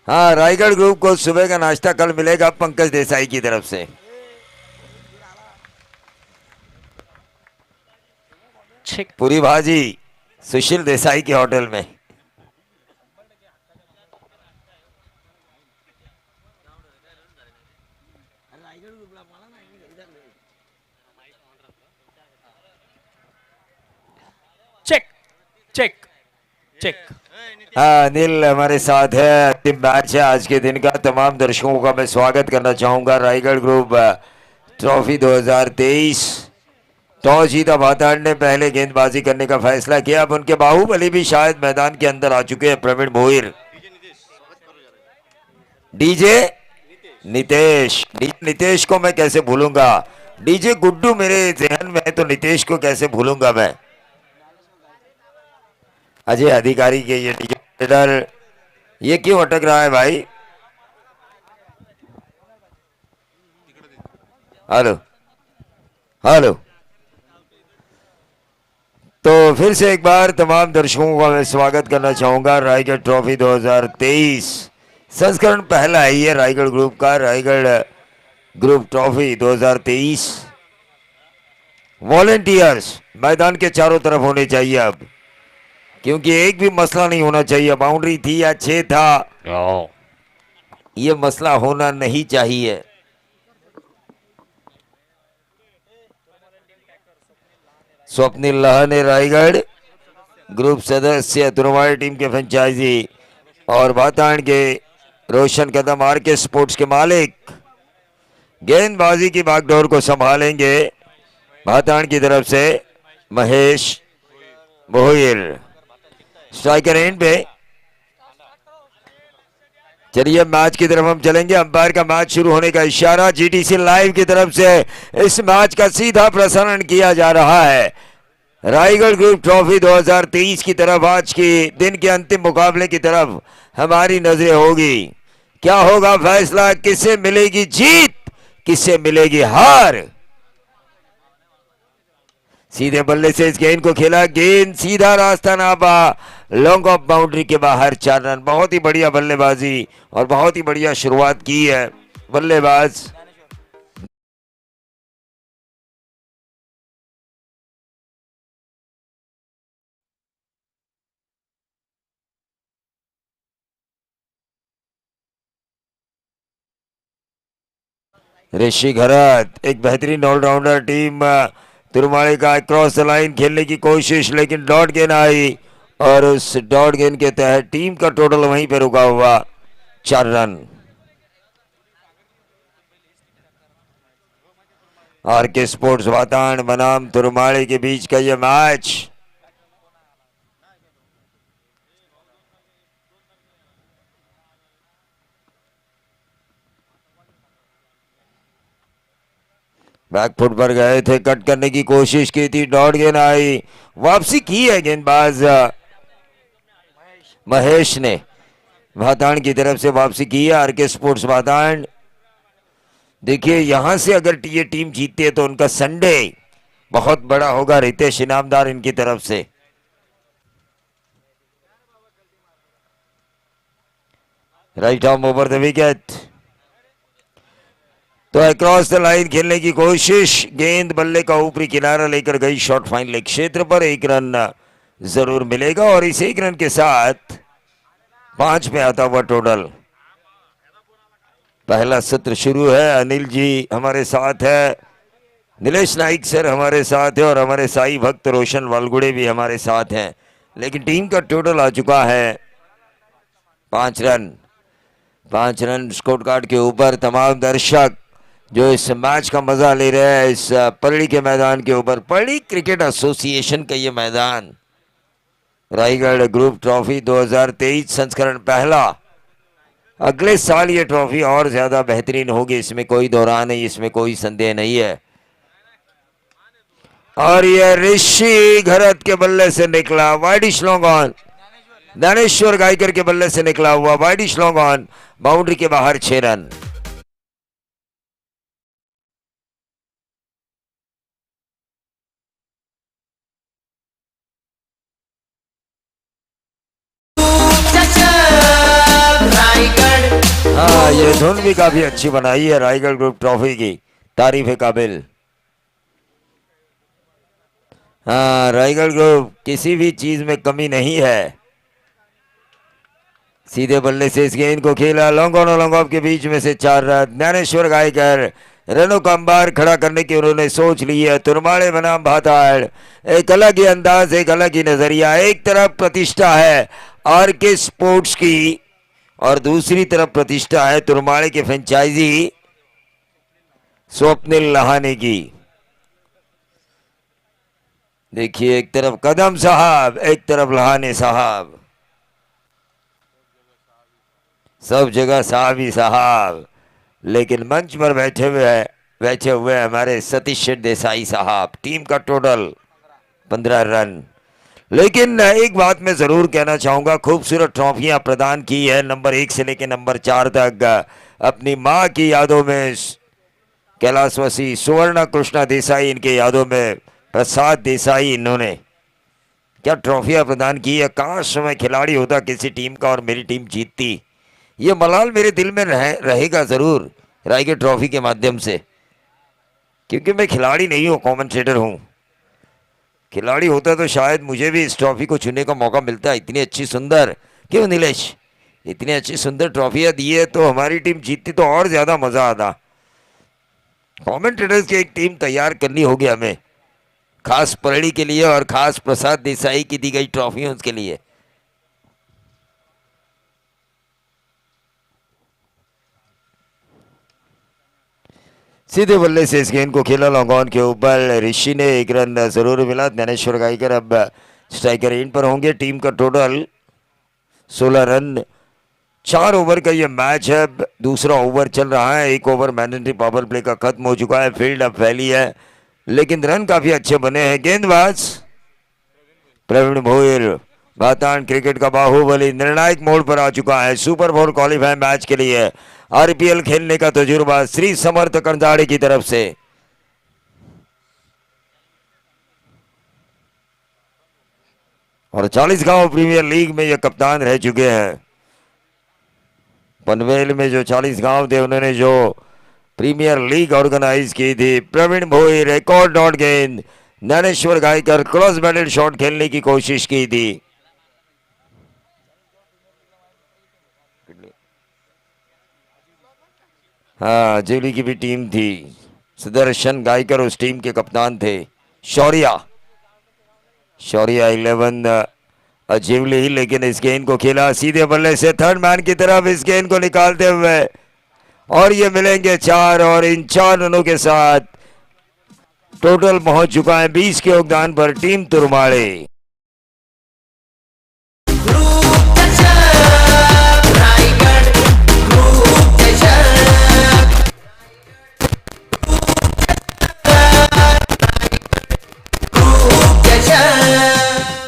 हाँ, रायगढ़ ग्रुप को सुबह का नाश्ता कल मिलेगा पंकज देसाई की तरफ से। पूरी भाजी सुशील देसाई के होटल में। Check check check. हाँ, अनिल हमारे साथ है। अंतिम मैच है आज के दिन का। तमाम दर्शकों का मैं स्वागत करना चाहूंगा। रायगढ़ ग्रुप ट्रॉफी 2023 टॉस जीता भाताड़ ने पहले गेंदबाजी करने का फैसला किया। अब उनके बाहुबली भी शायद मैदान के अंदर आ चुके हैं। प्रवीण भोईर, डीजे नितेश, नितेश को मैं कैसे भूलूंगा। डीजे गुड्डू मेरे जहन में है तो नितेश को कैसे भूलूंगा मैं। अजय अधिकारी के ये डीजे, ये क्यों अटक रहा है भाई। Hello hello. तो फिर से एक बार तमाम दर्शकों का मैं स्वागत करना चाहूंगा। रायगढ़ ट्रॉफी 2023 संस्करण पहला है ये रायगढ़ ग्रुप का। रायगढ़ ग्रुप ट्रॉफी 2023 वॉलेंटियर्स मैदान के चारों तरफ होने चाहिए अब, क्योंकि एक भी मसला नहीं होना चाहिए। बाउंड्री थी या 6 था, ये मसला होना नहीं चाहिए। स्वप्निल लाहने रायगढ़ ग्रुप सदस्य तुरवाड़ी टीम के फ्रेंचाइजी और भाताड़ के रोशन कदम आर के स्पोर्ट्स के मालिक गेंदबाजी की बागडोर को संभालेंगे भाताड़ की तरफ से महेश भोईर। स्ट्राइकर एंड पे। चलिए मैच की तरफ हम चलेंगे। अंपायर का मैच शुरू होने का इशारा। जीटीसी लाइव की तरफ से इस मैच का सीधा प्रसारण किया जा रहा है। रायगढ़ ग्रुप ट्रॉफी 2023 की तरफ, आज के दिन के अंतिम मुकाबले की तरफ हमारी नजरें होगी। क्या होगा फैसला, किसे मिलेगी जीत, किसे मिलेगी हार। सीधे बल्ले से इस गेंद को खेला, गेंद सीधा रास्ता नापा, लॉन्ग ऑफ बाउंड्री के बाहर 4 रन। बहुत ही बढ़िया बल्लेबाजी और बहुत ही बढ़िया शुरुआत की है बल्लेबाज। ऋषि घरत एक बेहतरीन ऑलराउंडर। टीम तुरमाड़ी का क्रॉस द लाइन खेलने की कोशिश, लेकिन डॉट गेंद आई और उस डॉट गेंद के तहत टीम का टोटल वहीं पे रुका हुआ 4 रन। आर के स्पोर्ट्स भाताड़ बनाम तुरमाड़ी के बीच का यह मैच बैकफुट पर गए थे, कट करने की कोशिश की थी, डॉट गेंद आई, वापसी की है गेंदबाज महेश ने। भाताड़ की तरफ से वापसी की है आर के स्पोर्ट्स भाताड़। देखिए यहां से अगर ये टीम जीतती है तो उनका संडे बहुत बड़ा होगा। रितेश इनामदार इनकी तरफ से। Right arm over the wicket. तो अक्रॉस द लाइन खेलने की कोशिश, गेंद बल्ले का ऊपरी किनारा लेकर गई शॉर्ट फाइन लेग क्षेत्र पर। 1 रन जरूर मिलेगा और इस 1 रन के साथ 5 पे आता हुआ टोटल। पहला सत्र शुरू है। अनिल जी हमारे साथ है, नीलेश नाइक सर हमारे साथ है और हमारे साई भक्त रोशन वालगुड़े भी हमारे साथ हैं। लेकिन टीम का टोटल आ चुका है 5 रन। 5 रन स्कोर कार्ड के ऊपर। तमाम दर्शक जो इस मैच का मजा ले रहे हैं इस परली के मैदान के ऊपर, परली क्रिकेट एसोसिएशन का ये मैदान, रायगढ़ ग्रुप ट्रॉफी 2023 संस्करण पहला। अगले साल ये ट्रॉफी और ज्यादा बेहतरीन होगी, इसमें कोई दौरान नहीं, इसमें कोई संदेह नहीं है। और ये ऋषि घरत के बल्ले से निकला widish long on. Daneshwar Gaikar के बल्ले से निकला हुआ वाइडिश लॉन्ग ऑन, बाउंड्री के बाहर 6 रन। रायगढ़ ये धुन भी काफी अच्छी बनाई है रायगढ़ ग्रुप ट्रॉफी की, तारीफ है काबिल। हाँ, रायगढ़ ग्रुप किसी भी चीज में कमी नहीं है। सीधे बल्ले से इस गेंद को खेला, लॉन्ग ऑन और लॉन्ग ऑफ के बीच में से 4 रन। ज्ञानेश्वर गायकर रनों का अंबार खड़ा करने की उन्होंने सोच ली है। तुरमाड़े बनाम भाताड़, एक अलग ही अंदाज, एक अलग ही नजरिया। एक तरफ प्रतिष्ठा है आर के स्पोर्ट्स की और दूसरी तरफ प्रतिष्ठा है तुरमाड़े के फ्रेंचाइजी स्वप्निल लहाने की। देखिए, एक तरफ कदम साहब, एक तरफ लहाने साहब, सब जगह साहब ही साहब। लेकिन मंच पर बैठे हुए हमारे सतीश देसाई साहब। टीम का टोटल 15 रन। लेकिन एक बात मैं जरूर कहना चाहूंगा, खूबसूरत ट्रॉफियां प्रदान की है नंबर 1 से लेकर नंबर 4 तक। अपनी मां की यादों में कैलाशवासी सुवर्णा कृष्णा देसाई, इनके यादों में प्रसाद देसाई, इन्होंने क्या ट्रॉफियां प्रदान की है। काश मैं खिलाड़ी होता किसी टीम का और मेरी टीम जीतती। ये मलाल मेरे दिल में रहेगा जरूर रायगढ़ ट्रॉफी के माध्यम से, क्योंकि मैं खिलाड़ी नहीं हूँ, कमेंटेटर हूँ। खिलाड़ी होता तो शायद मुझे भी इस ट्रॉफी को छूने का मौका मिलता। इतनी अच्छी सुंदर, क्यों नीलेश, इतनी अच्छी सुंदर ट्रॉफियां दी है तो हमारी टीम जीतती तो और ज्यादा मजा आता। कमेंटेटर्स की एक टीम तैयार करनी होगी हमें, खास परड़ी के लिए और खास प्रसाद देसाई की दी गई ट्रॉफियों के लिए। सीधे बल्ले से इस गेंद को खेला लॉन्ग ऑन के ऊपर। ऋषि ने 1 रन जरूर मिला। ज्ञानेश्वर गायकर अब स्ट्राइकर एंड पर होंगे। टीम का टोटल 16 रन। 4 ओवर का ये मैच है, दूसरा ओवर चल रहा है। 1 ओवर मैंडेटरी पावर प्ले का खत्म हो चुका है। फील्ड अब फैली है, लेकिन रन काफी अच्छे बने हैं। गेंदबाज प्रवीण भोयर, भातान क्रिकेट का बाहुबली, निर्णायक मोड़ पर आ चुका है। सुपर 4 क्वालिफाई मैच के लिए आरपीएल खेलने का तजुर्बा श्री समर्थ कंदाड़े की तरफ से। और 40 गांव प्रीमियर लीग में ये कप्तान रह चुके हैं। पनवेल में जो 40 गांव थे, उन्होंने जो प्रीमियर लीग ऑर्गेनाइज की थी। प्रवीण भोयर, एक और डॉट गेंद। Dnyaneshwar Gaikar cross batted shot खेलने की कोशिश की थी। हाँ, जिवली की भी टीम थी। सुदर्शन गायकर उस टीम के कप्तान थे। शौर्या 11 जिवली, लेकिन इस गेंद को खेला सीधे बल्ले से थर्ड मैन की तरफ, इस गेंद को निकालते हुए, और ये मिलेंगे 4। और इन 4 रनों के साथ टोटल पहुंच चुका है 20 के योगदान पर टीम तुरमाड़े।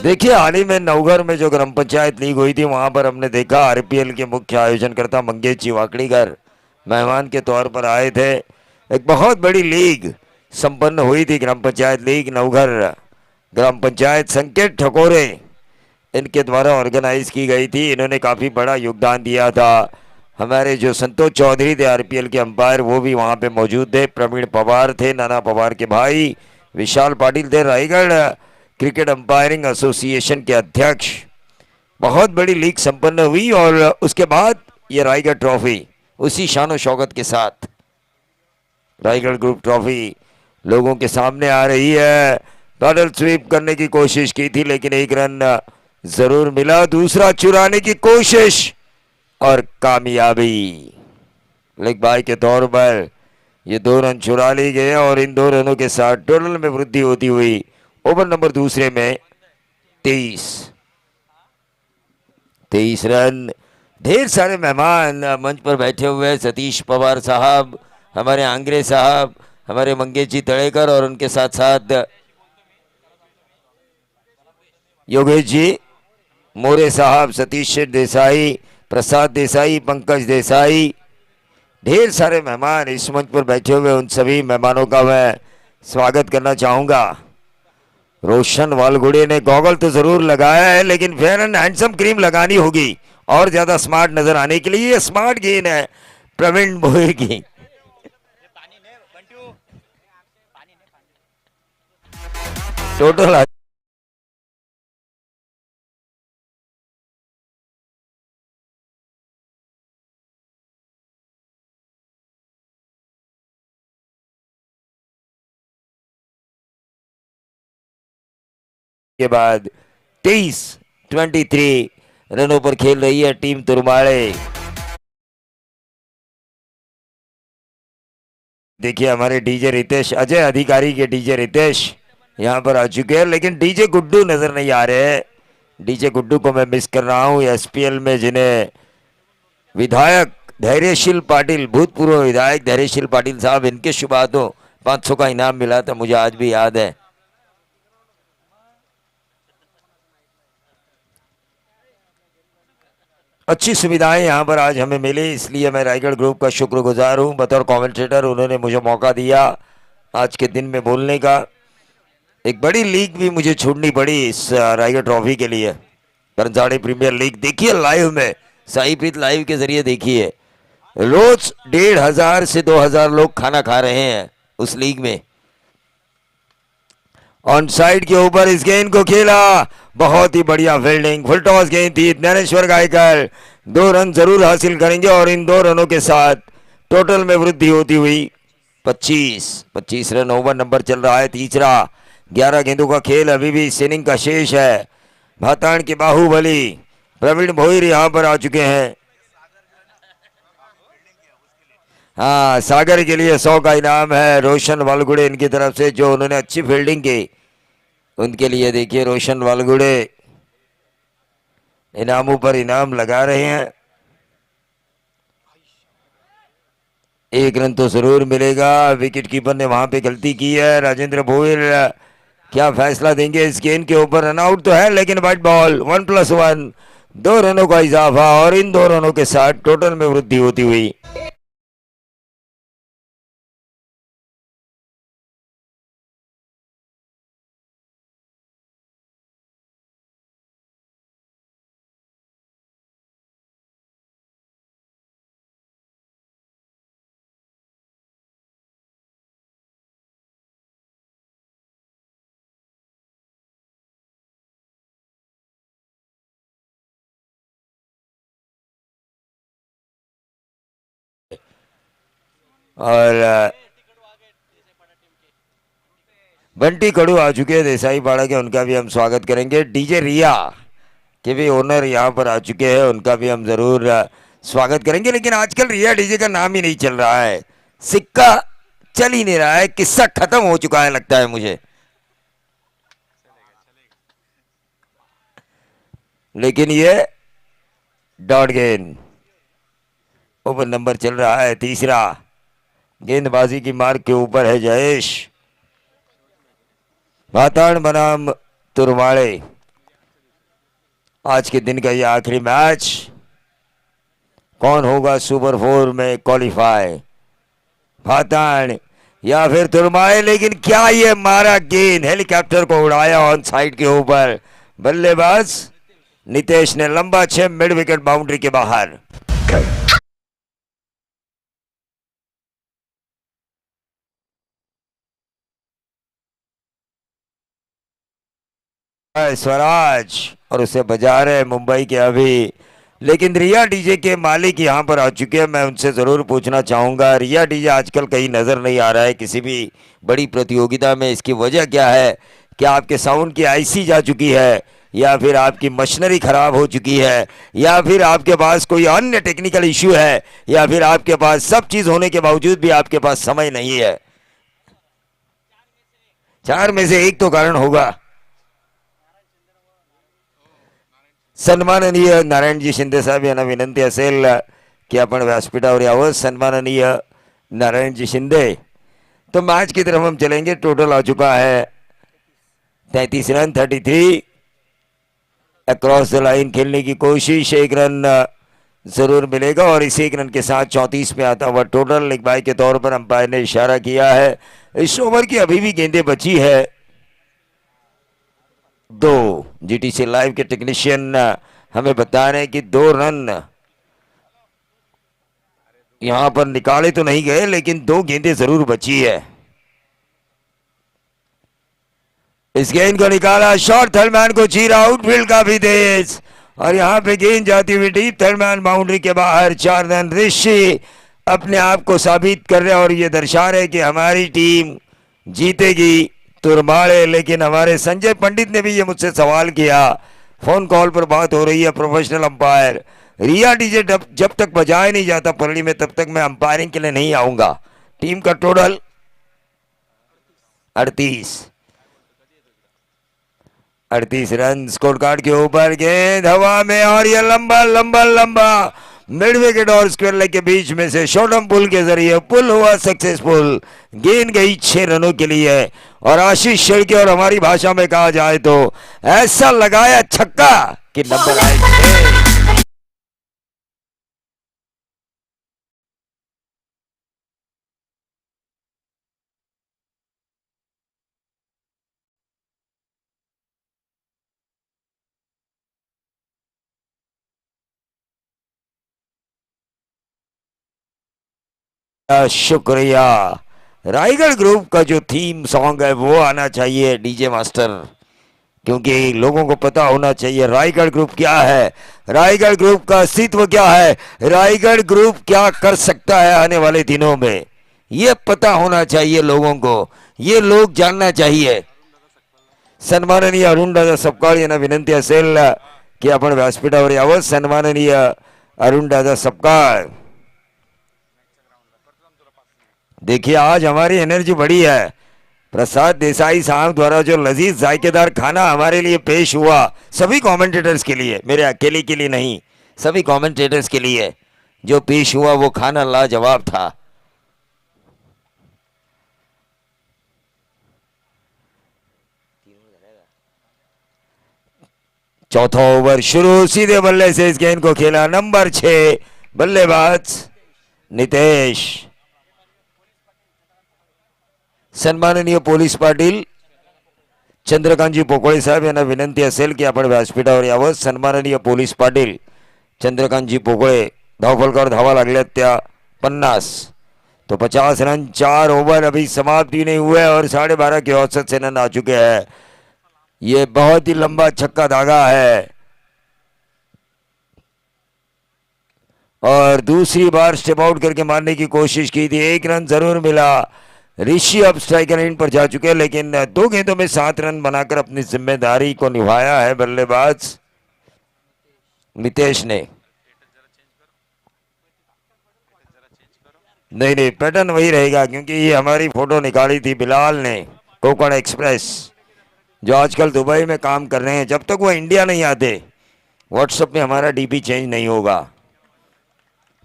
देखिए, हाल ही में नवघर में जो ग्राम पंचायत लीग हुई थी, वहां पर हमने देखा आरपीएल के मुख्य आयोजनकर्ता मंगेश जी वाकड़ीकर मेहमान के तौर पर आए थे। एक बहुत बड़ी लीग संपन्न हुई थी, ग्राम पंचायत लीग नवघर ग्राम पंचायत संकेत ठकोरे इनके द्वारा ऑर्गेनाइज की गई थी। इन्होंने काफी बड़ा योगदान दिया था। हमारे जो संतोष चौधरी थे आरपीएल के अंपायर, वो भी वहां पे मौजूद थे। प्रवीण पवार थे, नाना पवार के भाई। विशाल पाटिल थे, रायगढ़ क्रिकेट अंपायरिंग एसोसिएशन के अध्यक्ष। बहुत बड़ी लीग संपन्न हुई और उसके बाद ये रायगढ़ ट्रॉफी उसी शान और शौकत के साथ रायगढ़ ग्रुप ट्रॉफी लोगों के सामने आ रही है। पैडल स्वीप करने की कोशिश की थी, लेकिन 1 रन जरूर मिला। दूसरा चुराने की कोशिश और कामयाबी। लेग बाय के तौर पर ये 2 रन चुरा लिए गए और इन 2 रनों के साथ टोटल में वृद्धि होती हुई ओवर नंबर दूसरे में 23 रन। ढेर सारे मेहमान मंच पर बैठे हुए हैं। सतीश पवार साहब, हमारे आंग्रे साहब, हमारे मंगेश जी तड़ेकर और उनके साथ साथ योगेश जी मोरे साहब, सतीश देसाई, प्रसाद देसाई, पंकज देसाई। ढेर सारे मेहमान इस मंच पर बैठे हुए। उन सभी मेहमानों का मैं स्वागत करना चाहूंगा। रोशन वालगुड़े ने गॉगल तो जरूर लगाया है, लेकिन फेयर एंड हैंडसम क्रीम लगानी होगी और ज्यादा स्मार्ट नजर आने के लिए। ये स्मार्ट गेंद है, प्रवीण भोईर की। टोटल के बाद 23 रनों पर खेल रही है टीम तुरमाड़े। देखिए हमारे डीजे रितेश, अजय अधिकारी के डीजे रितेश यहाँ पर आ चुके हैं, लेकिन डीजे गुड्डू नजर नहीं आ रहे हैं। डीजे गुड्डू को मैं मिस कर रहा हूँ एसपीएल में, जिन्हें विधायक धैर्यशील पाटिल, भूतपूर्व विधायक धैर्यशील पाटिल साहब, इनके शुभ हाथों 500 का इनाम मिला था, मुझे आज भी याद है। अच्छी सुविधाएं यहाँ पर आज हमें मिली, इसलिए मैं रायगढ़ ग्रुप का शुक्रगुजार हूँ। बतौर कमेंटेटर उन्होंने मुझे मौका दिया आज के दिन में बोलने का। एक बड़ी लीग भी मुझे छोड़नी पड़ी इस रायगढ़ ट्रॉफी के लिए। करंजाड़ी प्रीमियर लीग देखिए लाइव में, साई प्रीत लाइव के जरिए देखिए। रोज 1500 से 2000 लोग खाना खा रहे हैं उस लीग में। ऑन साइड के ऊपर इस गेंद को खेला, बहुत ही बढ़िया फील्डिंग, फुल टॉस गेंद थी। ज्ञानेश्वर गायकर 2 रन जरूर हासिल करेंगे और इन 2 रनों के साथ टोटल में वृद्धि होती हुई 25 रन। ओवर नंबर चल रहा है तीसरा। 11 गेंदों का खेल अभी भी इस इनिंग का शेष है। भातान के बाहुबली प्रवीण भोईर यहां पर आ चुके हैं। हाँ, सागर के लिए 100 का इनाम है रोशन वालगुड़े इनकी तरफ से, जो उन्होंने अच्छी फील्डिंग की उनके लिए। देखिए रोशन वालगुड़े इनामों पर इनाम लगा रहे हैं। 1 रन तो जरूर मिलेगा। विकेट कीपर ने वहां पे गलती की है। राजेंद्र भोईर क्या फैसला देंगे इस गेंद के ऊपर? रन आउट तो है लेकिन वाइट बॉल। 1+1, 2 रनों का इजाफा और इन 2 रनों के साथ टोटल में वृद्धि होती हुई और बंटी कड़ू आ चुके हैं देसाई पाड़ा के, उनका भी हम स्वागत करेंगे। डीजे रिया के भी ओनर यहाँ पर आ चुके हैं, उनका भी हम जरूर स्वागत करेंगे। लेकिन आजकल रिया डीजे का नाम ही नहीं चल रहा है, सिक्का चल ही नहीं रहा है, किस्सा खत्म हो चुका है लगता है मुझे। लेकिन ये डॉट गेंद, ओवर नंबर चल रहा है तीसरा। गेंदबाजी की मार्क के ऊपर है जयेश भाताड़ बनाम तुरवाड़े। आज के दिन का ये आखिरी मैच, कौन होगा सुपर 4 में क्वालिफाई, भाताड़ या फिर तुरमाए? लेकिन क्या ये मारा गेंद, हेलीकॉप्टर को उड़ाया ऑन साइड के ऊपर। बल्लेबाज नितेश ने लंबा 6 मिड विकेट बाउंड्री के बाहर। स्वराज और उसे बजा रहे मुंबई के अभी। लेकिन रिया डीजे के मालिक यहाँ पर आ चुके हैं, मैं उनसे जरूर पूछना चाहूंगा, रिया डीजे आजकल कहीं नजर नहीं आ रहा है किसी भी बड़ी प्रतियोगिता में, इसकी वजह क्या है? क्या आपके साउंड की आईसी जा चुकी है, या फिर आपकी मशीनरी खराब हो चुकी है, या फिर आपके पास कोई अन्य टेक्निकल इश्यू है, या फिर आपके पास सब चीज होने के बावजूद भी आपके पास समय नहीं है? 4 में से एक तो कारण होगा। सन्माननीय नारायणजी शिंदे साहेब यांना विनंती असेल की आपण व्यासपीठावर यावं। सन्माननीय नारायणजी शिंदे। तो मैच की तरफ हम चलेंगे। टोटल आ चुका है 33 रन, 33 अक्रॉस द लाइन खेलने की कोशिश, 1 रन जरूर मिलेगा और इस 1 रन के साथ 34 में आता हुआ टोटल। एक बाई के तौर पर अंपायर ने इशारा किया है। इस ओवर की अभी भी गेंदें बची है 2। जीटीसी लाइव के टेक्नीशियन हमें बता रहे हैं कि 2 रन यहां पर निकाले तो नहीं गए, लेकिन 2 गेंदें जरूर बची है। इस गेंद को निकाला, शॉट थर्डमैन को चीरा, आउटफील्ड काफी तेज, और यहां पे गेंद जाती हुई डीप, थर्डमैन बाउंड्री के बाहर। 4 रन। ऋषि अपने आप को साबित कर रहे और ये दर्शा रहे कि हमारी टीम जीतेगी तुरमाड़े। लेकिन हमारे संजय पंडित ने भी ये मुझसे सवाल किया, फोन कॉल पर बात हो रही है, प्रोफेशनल अंपायर रिया डीजे जब तक बजाया नहीं जाता परली में, तब तक मैं अंपायरिंग के लिए नहीं आऊंगा। टीम का टोटल 38 रन स्कोर कार्ड के ऊपर। गेंद हवा में, और ये लंबा लंबा लंबा मिड विकेट और स्क्वायर लेग के बीच में से शॉर्टम पुल के जरिए पुल हुआ सक्सेसफुल। गेंद गई 6 रनों के लिए, और आशीष शेड़के, और हमारी भाषा में कहा जाए तो ऐसा लगाया छक्का कि नंबर आए 6। शुक्रिया। रायगढ़ ग्रुप का जो थीम सॉन्ग है वो आना चाहिए डीजे मास्टर, क्योंकि लोगों को पता होना चाहिए रायगढ़ ग्रुप क्या है, रायगढ़ ग्रुप का अस्तित्व क्या है, रायगढ़ ग्रुप क्या कर सकता है आने वाले दिनों में। ये पता होना चाहिए लोगों को, ये लोग जानना चाहिए। सन्माननीय अरुण दादा सपकाळ यांना विनंती असेल की आपण व्यासपीठावर यावं। सन्माननीय अरुण दादा सपकाळ, देखिए आज हमारी एनर्जी बढ़ी है। प्रसाद देसाई साहब द्वारा जो लजीज जायकेदार खाना हमारे लिए पेश हुआ, सभी कमेंटेटर्स के लिए, मेरे अकेले के लिए नहीं, सभी कमेंटेटर्स के लिए जो पेश हुआ वो खाना लाजवाब था। चौथा ओवर शुरू, सीधे बल्ले से इस गेंद को खेला। नंबर 6 बल्लेबाज नितेश। सन्माननीय पोलीस पाटील चंद्रकांतजी पोकळे साहेब यांना विनंती असेल की आपण व्यासपीठावर यावं। सन्माननीय पोलीस पाटील चंद्रकांतजी पोकळे, धावफलकावर धावा लागल्यात त्या 50, तो 50 रन। 4 ओवर अभी समाप्ति नहीं हुए और 12.5 के औसत से रन आ चुके हैं। ये बहुत ही लंबा छक्का धागा है, और दूसरी बार स्टेप आउट करके मारने की कोशिश की थी, 1 रन जरूर मिला। ऋषि अब स्ट्राइकर एंड पर जा चुके हैं, लेकिन 2 गेंदों में 7 रन बनाकर अपनी जिम्मेदारी को निभाया है बल्लेबाज नितेश ने। नहीं, पैटर्न वही रहेगा, क्योंकि ये हमारी फोटो निकाली थी बिलाल ने, कोकण एक्सप्रेस, जो आजकल दुबई में काम कर रहे हैं। जब तक वो इंडिया नहीं आते व्हाट्सएप में हमारा डीपी चेंज नहीं होगा।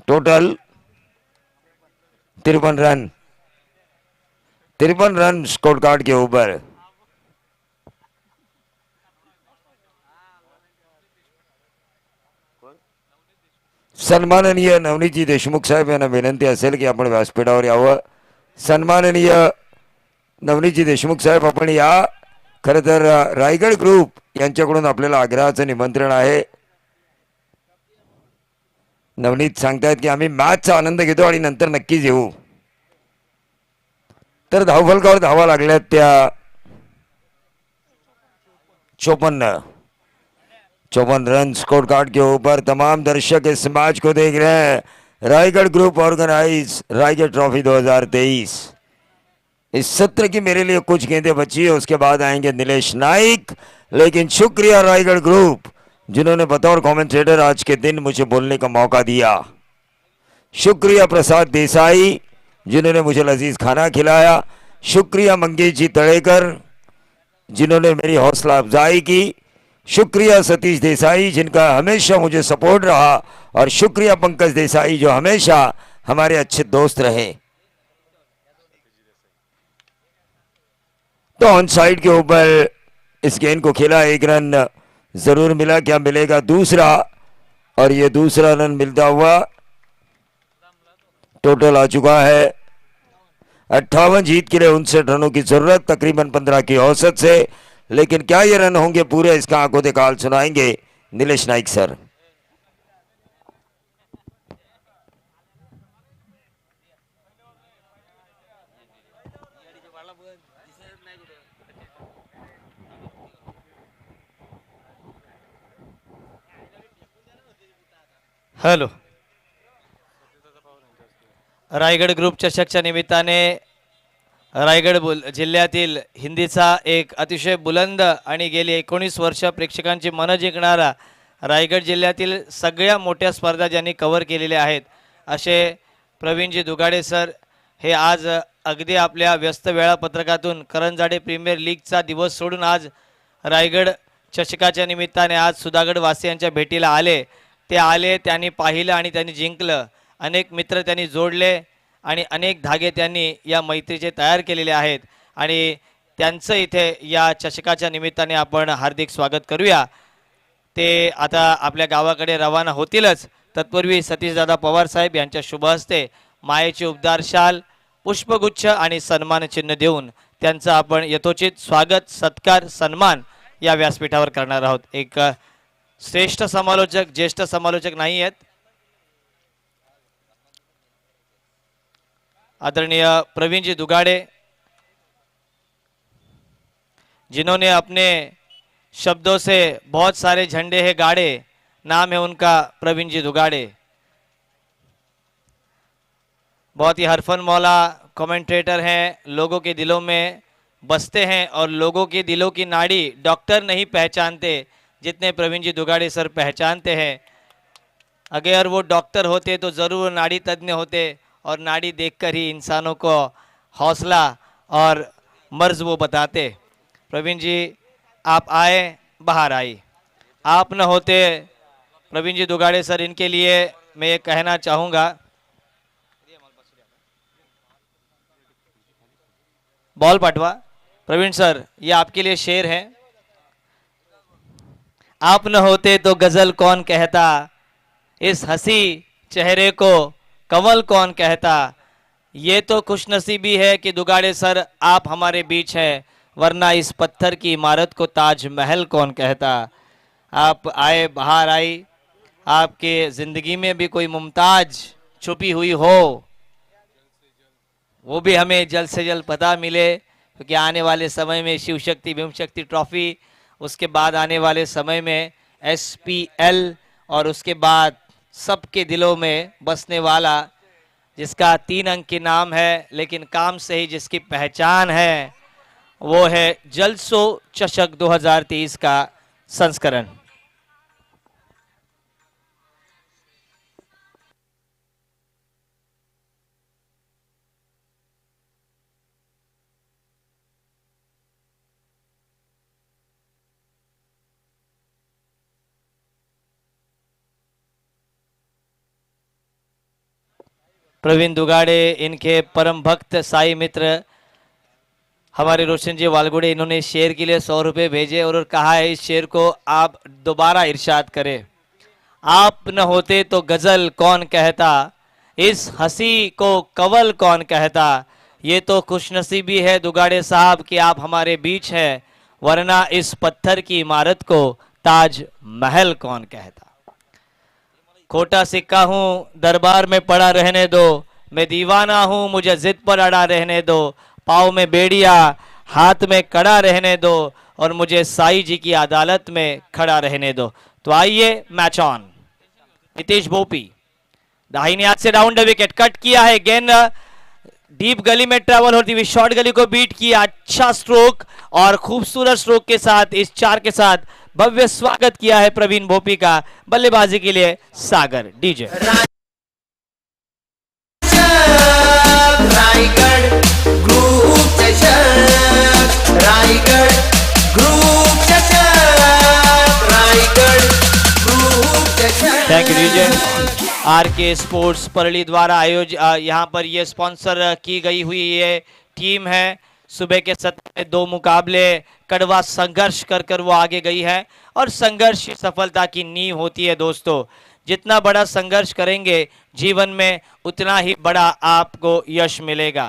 Total 53 run, 53 run score card के ऊपर। सन्माननीय नवनीतजी देशमुख साहेब यांना विनंती असेल की आपण व्यासपीठावर यावं। सन्माननीय नवनीतजी देशमुख साहेब आपण या। खरं तर रायगड ग्रुप यांच्याकडून आपल्याला आग्रहाचं निमंत्रण आहे। नवनीत सांगतायत की आम्ही मॅचचा आनंद घेतो आणि नंतर नक्कीच येऊ। तर धावफलकावर धावा लागल्यात त्या 54 रन स्कोर कार्ड के ऊपर। तमाम दर्शक इस मैच को देख रहे हैं। Raigad group organise Raigad trophy 2023। इस सत्र की मेरे लिए कुछ गेंदें बची है, उसके बाद आएंगे नीलेश नाइक। लेकिन शुक्रिया रायगढ़ ग्रुप जिन्होंने बतौर कमेंटेटर आज के दिन मुझे बोलने का मौका दिया। शुक्रिया प्रसाद देसाई जिन्होंने मुझे लजीज खाना खिलाया। शुक्रिया मंगेश जी तड़ेकर जिन्होंने मेरी हौसला अफजाई की। शुक्रिया सतीश देसाई जिनका हमेशा मुझे सपोर्ट रहा, और शुक्रिया पंकज देसाई जो हमेशा हमारे अच्छे दोस्त रहे। तो ऑन साइड के ऊपर इस गेंद को खेला, 1 रन जरूर मिला। क्या मिलेगा दूसरा, और ये दूसरा रन मिलता हुआ टोटल आ चुका है 58। जीत के लिए 59 रनों की जरूरत, तकरीबन 15 की औसत से। लेकिन क्या ये रन होंगे पूरे, इसका आंखों देखा सुनाएंगे Nilesh Naik sir. Hello. Raigad group चषकच्या निमित्ताने रायगड जिल्ह्यातील हिंदीचा एक अतिशय बुलंद आणि गेली 19 वर्ष प्रेक्षकांची मनं जिंकणारा रायगड जिल्ह्यातील सगळ्या मोठ्या स्पर्धा ज्यांनी कव्हर केलेल्या आहेत असे प्रवीणजी दुगाडे सर हे आज अगदी आपल्या व्यस्त वेळापत्रकातून करंजाडे प्रीमियर लीगचा दिवस सोडून आज रायगड चषकाच्या निमित्ताने आज सुधागड वासियांच्या भेटीला आले. ते आले, त्यांनी पाहिलं आणि त्यांनी जिंकलं. अनेक मित्र त्यांनी जोडले आणि अनेक धागे त्यांनी या मैत्रीचे तयार केलेले आहेत आणि त्यांचं इथे या चषकाच्या निमित्ताने आपण हार्दिक स्वागत करूया. ते आता आपल्या गावाकडे रवाना होतीलच. तत्पूर्वी सतीशदादा पवार साहेब यांच्या शुभ हस्ते मायेची उबदार शाल, पुष्पगुच्छ आणि सन्मान चिन्ह देऊन त्यांचं आपण यथोचित स्वागत, सत्कार, सन्मान या व्यासपीठावर करणार आहोत. एक श्रेष्ठ समालोचक, ज्येष्ठ समालोचक नाही आहेत, आदरणीय प्रवीणजी दुगाड़े, जिन्होंने अपने शब्दों से बहुत सारे झंडे है गाड़े. नाम है उनका प्रवीणजी दुगाड़े. बहुत ही हरफन मौला कमेंटेटर हैं, लोगों के दिलों में बसते हैं और लोगों के दिलों की नाड़ी डॉक्टर नहीं पहचानते जितने प्रवीणजी दुगाड़े सर पहचानते हैं. अगर वो डॉक्टर होते तो ज़रूर नाड़ी तज्ञ होते और नाड़ी देखकर ही इंसानों को हौसला और मर्ज वो बताते. प्रवीण जी आप आए, बाहर आई. आप न होते प्रवीण जी दुगाड़े सर, इनके लिए मैं ये कहना चाहूँगा, बॉल पटवा. प्रवीण सर ये आपके लिए शेर है. आप न होते तो गजल कौन कहता, इस हंसी चेहरे को कंवल कौन कहता. ये तो खुशनसीबी है कि दुगाड़े सर आप हमारे बीच हैं, वरना इस पत्थर की इमारत को ताजमहल कौन कहता. आप आए, बाहर आई. आपके ज़िंदगी में भी कोई मुमताज छुपी हुई हो, वो भी हमें जल्द से जल्द पता मिले, क्योंकि आने वाले समय में शिव शक्ति भीम शक्ति ट्रॉफी, उसके बाद आने वाले समय में SPL और उसके बाद सबके दिलों में बसने वाला जिसका 3 अंक के नाम है लेकिन काम से ही जिसकी पहचान है, वो है जलसो चषक 2023 का संस्करण. प्रवीण दुगाड़े, इनके परम भक्त साई मित्र हमारे रोशन जी वालगुड़े, इन्होंने शेर के लिए 100 रुपये भेजे और कहा है इस शेर को आप दोबारा इरशाद करें. आप न होते तो गजल कौन कहता, इस हंसी को कंवल कौन कहता. ये तो खुशनसीबी है दुगाड़े साहब कि आप हमारे बीच हैं, वरना इस पत्थर की इमारत को ताज महल कौन कहता. खोटा सिक्का हूँ दरबार में पड़ा रहने दो, मैं दीवाना हूँ मुझे जिद पर अड़ा रहने दो. पाँव में बेड़िया हाथ में कड़ा रहने दो और मुझे साई जी की अदालत में खड़ा रहने दो. तो आइए मैच ऑन. नितेश भोपी दाहिनी हाथ से डाउन द विकेट कट किया है. गेंद डीप गली में ट्रेवल होती हुई शॉर्ट गली को बीट किया. अच्छा स्ट्रोक और खूबसूरत स्ट्रोक के साथ इस 4 के साथ भव्य स्वागत किया है प्रवीण भोपी का. बल्लेबाजी के लिए सागर डीजे. रायगढ़ ग्रुप चषक, रायगढ़ ग्रुप चषक, रायगढ़ ग्रुप चषक. Thank you DJ. RK sports परली द्वारा आयोजित यहाँ पर ये स्पॉन्सर की गई हुई ये टीम है. सुबह के सत्र में 2 मुकाबले कड़वा संघर्ष कर कर वो आगे गई है और संघर्ष सफलता की नींव होती है दोस्तों. जितना बड़ा संघर्ष करेंगे जीवन में उतना ही बड़ा आपको यश मिलेगा.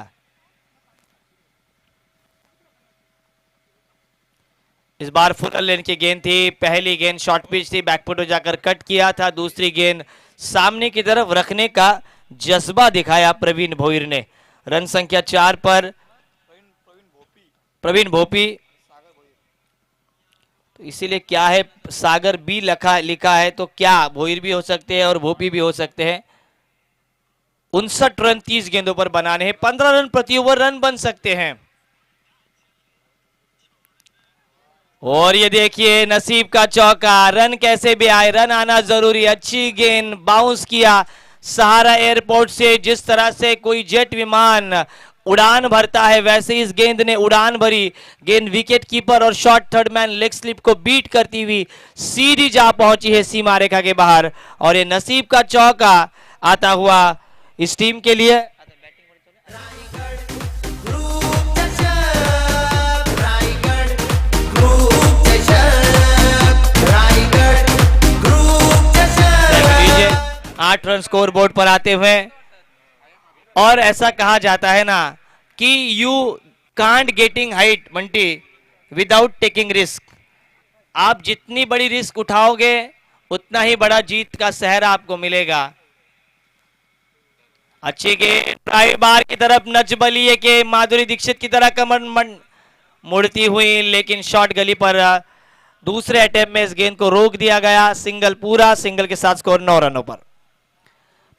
इस बार फुल लेन की गेंद थी. पहली गेंद शॉर्ट पिच थी, बैकफुट हो जाकर कट किया था. दूसरी गेंद सामने की तरफ रखने का जज्बा दिखाया प्रवीण भोईर ने. रन संख्या 4 पर प्रवीण भोपी तो इसीलिए क्या है, सागर बी लिखा है, तो क्या भोईर भी हो सकते हैं और भोपी भी हो सकते हैं। 59 रन 30 गेंदों पर बनाने हैं, 15 रन प्रति ओवर रन बन सकते हैं। और ये देखिए नसीब का चौका, रन कैसे भी आए, रन आना जरूरी। अच्छी गेंद बाउंस किया सहारा एयरपोर्ट से, जिस तरह से कोई जेट विमान उड़ान भरता है वैसे इस गेंद ने उड़ान भरी। गेंद विकेट कीपर और short third man leg slip को बीट करती हुई सीधी जा पहुंची है सीमा रेखा के बाहर। और ये नसीब का चौका आता हुआ इस टीम के लिए। ग्रुप चषक रायगड ग्रुप चषक रायगड ग्रुप चषक 8 रन स्कोर बोर्ड पर आते हुए। और ऐसा कहा जाता है ना कि you can't getting height Bunty without taking risk. आप जितनी बड़ी रिस्क उठाओगे उतना ही बड़ा जीत का सहरा आपको मिलेगा। अच्छी गेंद ट्राई बार की तरफ नच बलिए के माधुरी दीक्षित की तरह कमर मुड़ती हुई, लेकिन शॉट गली पर दूसरे अटेम्प्ट में इस गेंद को रोक दिया गया। सिंगल पूरा, सिंगल के साथ स्कोर 9 रनों पर।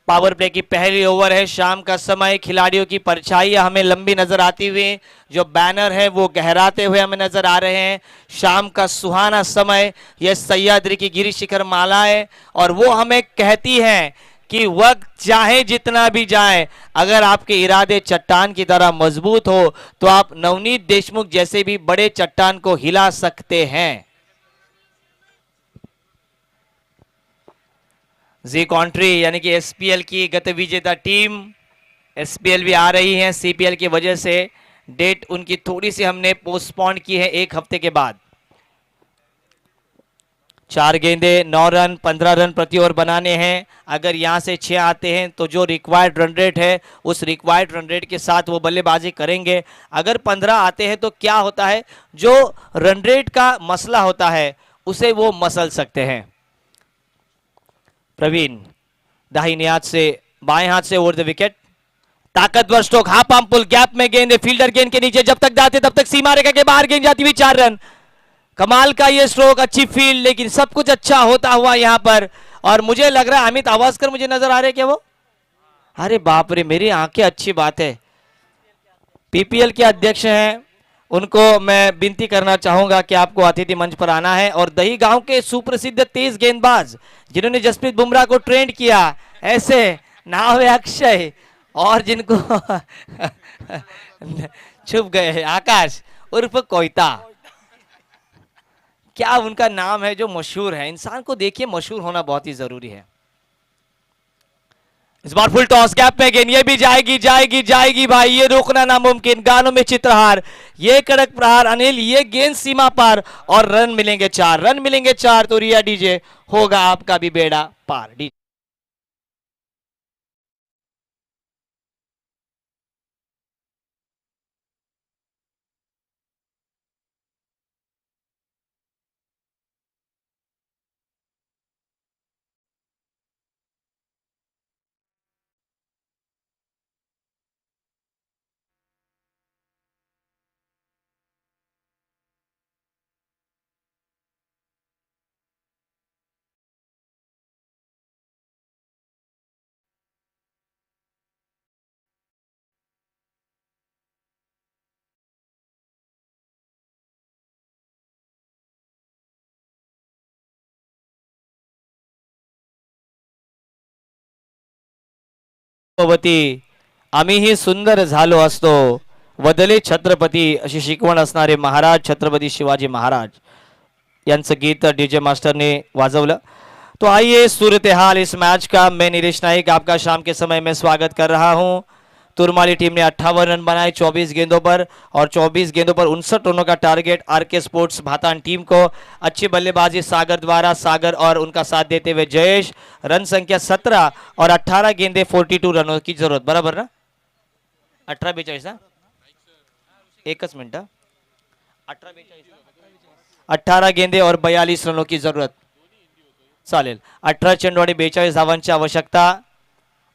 पावर प्ले की पहली ओवर है, शाम का समय, खिलाड़ियों की परछाइयां हमें लंबी नजर आती हुई, जो बैनर है वो गहराते हुए हमें नजर आ रहे हैं। शाम का सुहाना समय, यह सह्याद्री की गिरी शिखर माला है और वो हमें कहती है कि वक्त चाहे जितना भी जाए, अगर आपके इरादे चट्टान की तरह मजबूत हो तो आप नवनीत देशमुख जैसे भी बड़े चट्टान को हिला सकते हैं। जी कॉन्ट्री यानी कि एसपीएल की गत विजेता टीम, एसपीएल भी आ रही है, सीपीएल की वजह से डेट उनकी थोड़ी सी हमने पोस्टपोन की है 1 हफ्ते के बाद। 4 गेंदे 9 रन 15 रन प्रति ओवर बनाने हैं। अगर यहां से 6 आते हैं तो जो रिक्वायर्ड रन रेट है उस रिक्वायर्ड रन रेट के साथ वो बल्लेबाजी करेंगे। अगर 15 आते हैं तो क्या होता है, जो रन रेट का मसला होता है उसे वो मसल सकते हैं। प्रवीण दाहिने हाथ से बाएं हाथ से ओवर द विकेट, ताकतवर stroke, half arm pull, gap में गेंद, फील्डर गेंद के नीचे, जब तक जाते तब तक सीमा रेखा के बाहर गेंद जाती हुई 4 रन। कमाल का ये स्ट्रोक, अच्छी फील्ड, लेकिन सब कुछ अच्छा होता हुआ यहां पर। और मुझे लग रहा है अमित आवास्कर मुझे नजर आ रहे क्या वो, अरे बाप रे मेरी आंखें, अच्छी बात है। पीपीएल के अध्यक्ष हैं, उनको मैं विनती करना चाहूंगा कि आपको अतिथि मंच पर आना है। और दही गांव के सुप्रसिद्ध तेज गेंदबाज जिन्होंने जसप्रीत बुमराह को ट्रेंड किया, ऐसे नाम है अक्षय, और जिनको छुप गए हैं, आकाश उर्फ कोयता, क्या उनका नाम है जो मशहूर है। इंसान को देखिए मशहूर होना बहुत ही जरूरी है। इस बार फुल टॉस, गैप में गेंद, ये भी जाएगी जाएगी जाएगी भाई, ये रोकना नामुमकिन। गानों में चित्रहार, ये कड़क प्रहार अनिल, ये गेंद सीमा पार और रन मिलेंगे 4, रन मिलेंगे 4। तो रिया डीजे होगा आपका भी बेड़ा पार। डी आम्हीही सुंदर झालो असतो, वदले छत्रपती, अशी शिकवण असणारे महाराज छत्रपती शिवाजी महाराज यांचं गीत डीजे मास्टर ने वाजवलं। तो आइए सूरत हाल इस मैच का, मैं नीलेश नाइक आपका शाम के समय में स्वागत कर रहा हूं। तुरमाली टीम ने 58 रन बनाए 24 गेंदों पर, और 24 गेंदों पर 59 रनों का टारगेट आरके स्पोर्ट्स भातान टीम को। अच्छी बल्लेबाजी सागर द्वारा, सागर और उनका साथ देते हुए जयेश। रन संख्या 17 और 18 गेंदे 42 रनों की जरूरत, बराबर ना? 18-42 ना, एकच मिनट, 18 गेंदे और 42 रनों की जरूरत, चालेल। 18 चेंडू आणि 42 धावांची आवश्यकता।